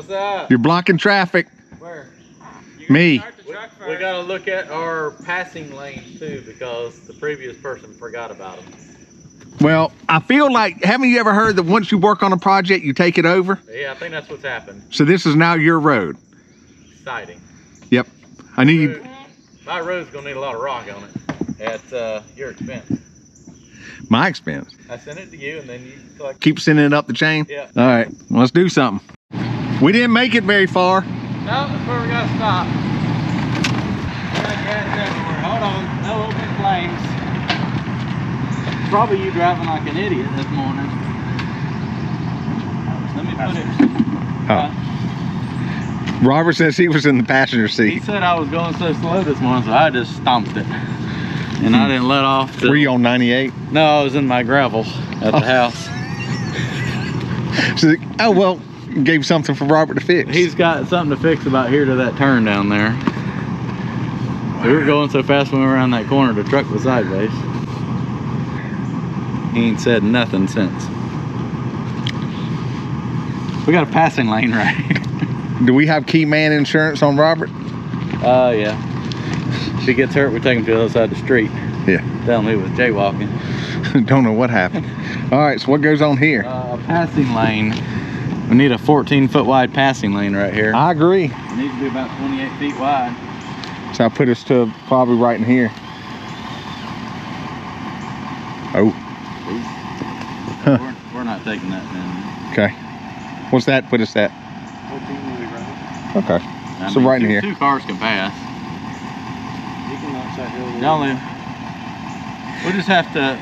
What's up? You're blocking traffic. Where? Me. We got to look at our passing lanes too, because the previous person forgot about them. Well, I feel like, haven't you ever heard that once you work on a project, you take it over? Yeah, I think that's what's happened. So this is now your road. Exciting. Yep. I knew you. My road's gonna need a lot of rock on it at your expense. My expense. I sent it to you, and then you collect. Keep sending it up the chain? Yeah. All right, well, let's do something. We didn't make it very far. No, that's where we gotta stop. We got gas everywhere. Hold on, no open flames. Probably you driving like an idiot this morning. Let me put it. Robert says he was in the passenger He seat. said I was going so slow this morning, so I just stomped it. And I didn't let off. Were you on 98? No, I was in my gravel at the house. So, oh, well, gave something for Robert to fix. He's got something to fix about here to that turn down there. We were going so fast when we were around that corner, the truck was sideways. He ain't said nothing since. We got a passing lane right here. Do we have key man insurance on Robert? Yeah. If he gets hurt, we take him to the other side of the street. Yeah. Tell him he was jaywalking. Don't know what happened. All right, so what goes on here? A passing lane. We need a 14-foot wide passing lane right here. I agree. It needs to be about 28 feet wide. So I'll put us to probably right in here. Oh. Huh. We're not taking that then. Okay. What's that put us at? 14 will be right. Okay. I So mean, right in here. Two cars can pass. You can launch that hill. We'll just have to,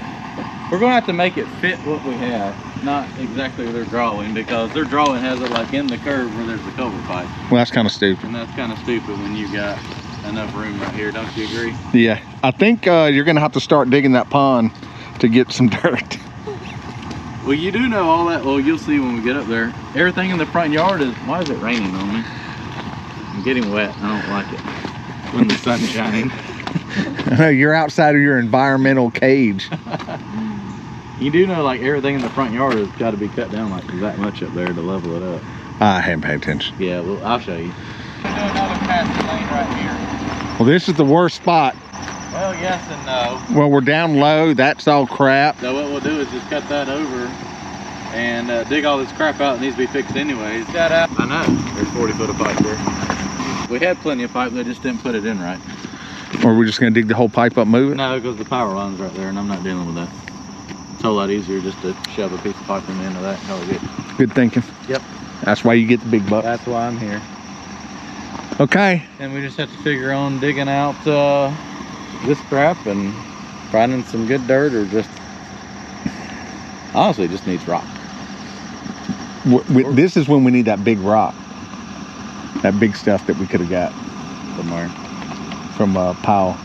we're going to have to make it fit what we have, not exactly their drawing, because their drawing has it like in the curve where there's the culvert pipe. Well, that's kind of stupid. And that's kind of stupid when you got enough room right here, don't you agree? Yeah. I think you're going to have to start digging that pond to get some dirt. Well, you do know all that. Well, you'll see when we get up there. Everything in the front yard is, why is it raining on me? I'm getting wet. I don't like it when the sun's shining. You're outside of your environmental cage. You do know, like, everything in the front yard has got to be cut down like that much up there to level it up. I haven't paid attention. Yeah, well, I'll show you. Do another passing lane right here. Well, this is the worst spot. Well, yes and no. Well, we're down low. That's all crap. So what we'll do is just cut that over and dig all this crap out that needs to be fixed anyways. That out. I know. There's 40 foot of pipe there. We had plenty of pipe, they just didn't put it in right. Or we're just going to dig the whole pipe up, move it? No, because the power line's right there, and I'm not dealing with that. It's a whole lot easier just to shove a piece of pipe in the end of that and call it good. Good thinking. Yep. That's why you get the big bucks. That's why I'm here. Okay. And we just have to figure on digging out this crap and finding some good dirt, or just honestly just needs rock. This is when we need that big rock. That big stuff that we could have got. From where? From Powell.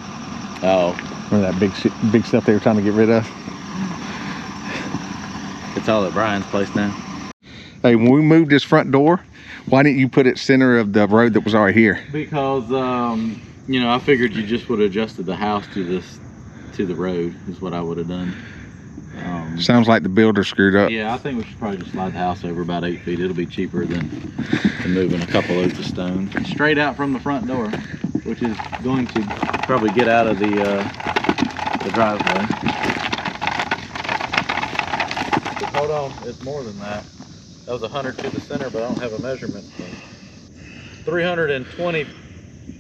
Oh. Or that big stuff they were trying to get rid of. It's all at Brian's place now. Hey, when we moved this front door, why didn't you put it center of the road that was already here? Because you know, I figured you just would have adjusted the house to the road is what I would have done. Sounds like the builder screwed up. Yeah, I think we should probably just slide the house over about 8 feet. It'll be cheaper than moving a couple loads of stone straight out from the front door, which is going to probably get out of the driveway. But hold on, it's more than that. That was 100 to the center, but I don't have a measurement. 320.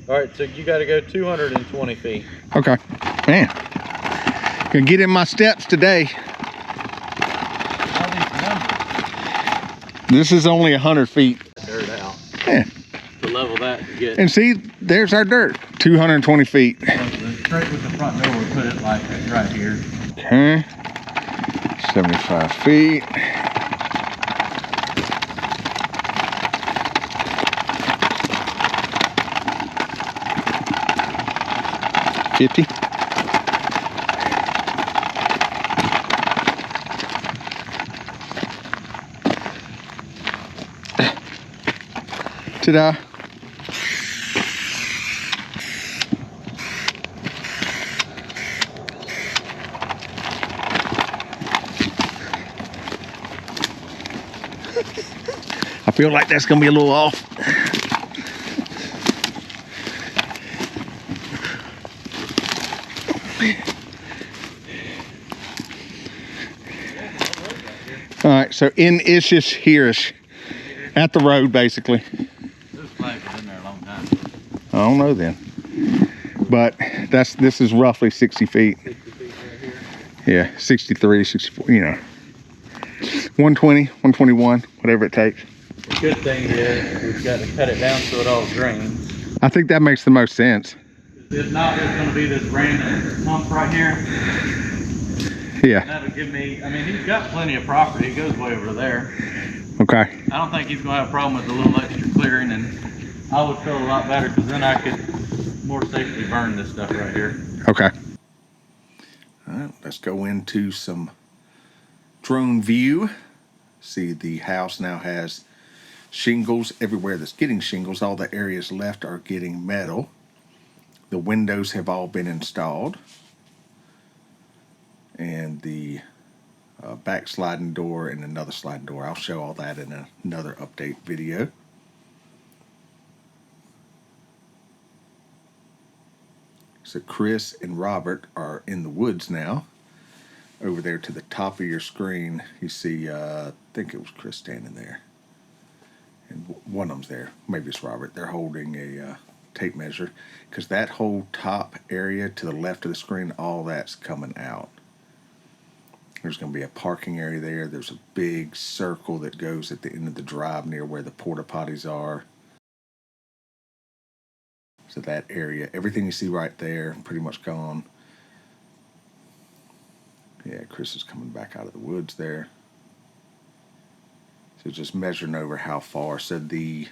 All right, so you got to go 220 feet. Okay. Man, gonna get in my steps today. This is only 100 feet. Dirt out. Yeah. To level that, to get. And see, there's our dirt. 220 feet. Straight with the front door, we put it like right here. Okay. 75 feet. $50. Ta-da. I feel like that's gonna be a little off. All right, so in-ish here-ish, at the road, basically. Those flags have been there a long time. I don't know then. But this is roughly 60 feet. 60 feet right here. Yeah, 63, 64, you know. 120, 121, whatever it takes. The good thing is we've got to cut it down so it all drains. I think that makes the most sense. If not, there's going to be this random hump right here. Yeah. And that'll give me, I mean, he's got plenty of property. It goes way over there. Okay. I don't think he's going to have a problem with a little extra clearing, and I would feel a lot better because then I could more safely burn this stuff right here. Okay. All right, let's go into some drone view. See, the house now has shingles everywhere that's getting shingles. All the areas left are getting metal. The windows have all been installed. And the back sliding door and another sliding door. I'll show all that in another update video. So Chris and Robert are in the woods now. Over there to the top of your screen, you see, I think it was Chris standing there. And one of them's there. Maybe it's Robert. They're holding a tape measure, because that whole top area to the left of the screen, all that's coming out. There's going to be a parking area there. There's a big circle that goes at the end of the drive near where the porta potties are. So that area, everything you see right there, pretty much gone. Yeah, Chris is coming back out of the woods there. So just measuring over how far. So the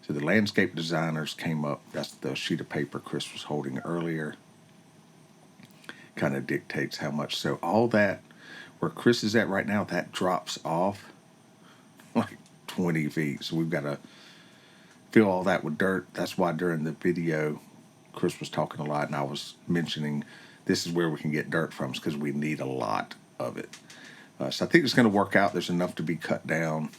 landscape designers came up. That's the sheet of paper Chris was holding earlier. Kind of dictates how much. So all that, where Chris is at right now, that drops off like 20 feet. So we've got to fill all that with dirt. That's why during the video, Chris was talking a lot, and I was mentioning this is where we can get dirt from, because we need a lot of it. So I think it's going to work out. There's enough to be cut down.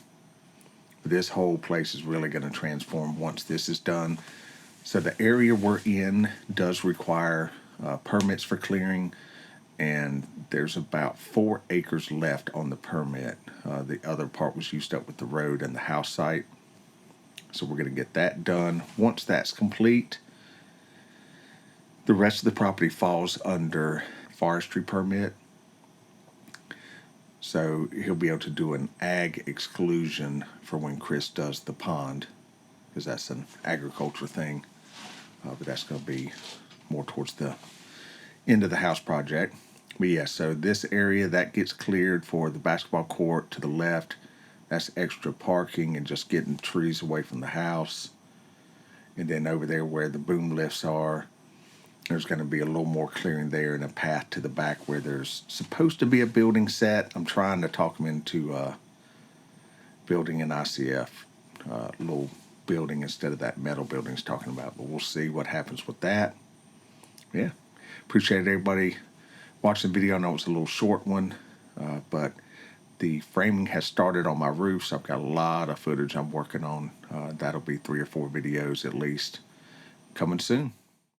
This whole place is really going to transform once this is done. So the area we're in does require permits for clearing, and there's about 4 acres left on the permit. The other part was used up with the road and the house site. So we're going to get that done. Once that's complete, the rest of the property falls under forestry permit. So he'll be able to do an ag exclusion for when Chris does the pond, because that's an agriculture thing. But that's going to be more towards the end of the house project. But yeah, so this area that gets cleared for the basketball court to the left, that's extra parking and just getting trees away from the house. And then over there where the boom lifts are, there's going to be a little more clearing there and a path to the back where there's supposed to be a building set. I'm trying to talk them into building an ICF little building instead of that metal building he's talking about. But we'll see what happens with that. Yeah, appreciate everybody watching the video. I know it's a little short one, but the framing has started on my roof, so I've got a lot of footage I'm working on. That'll be 3 or 4 videos at least coming soon.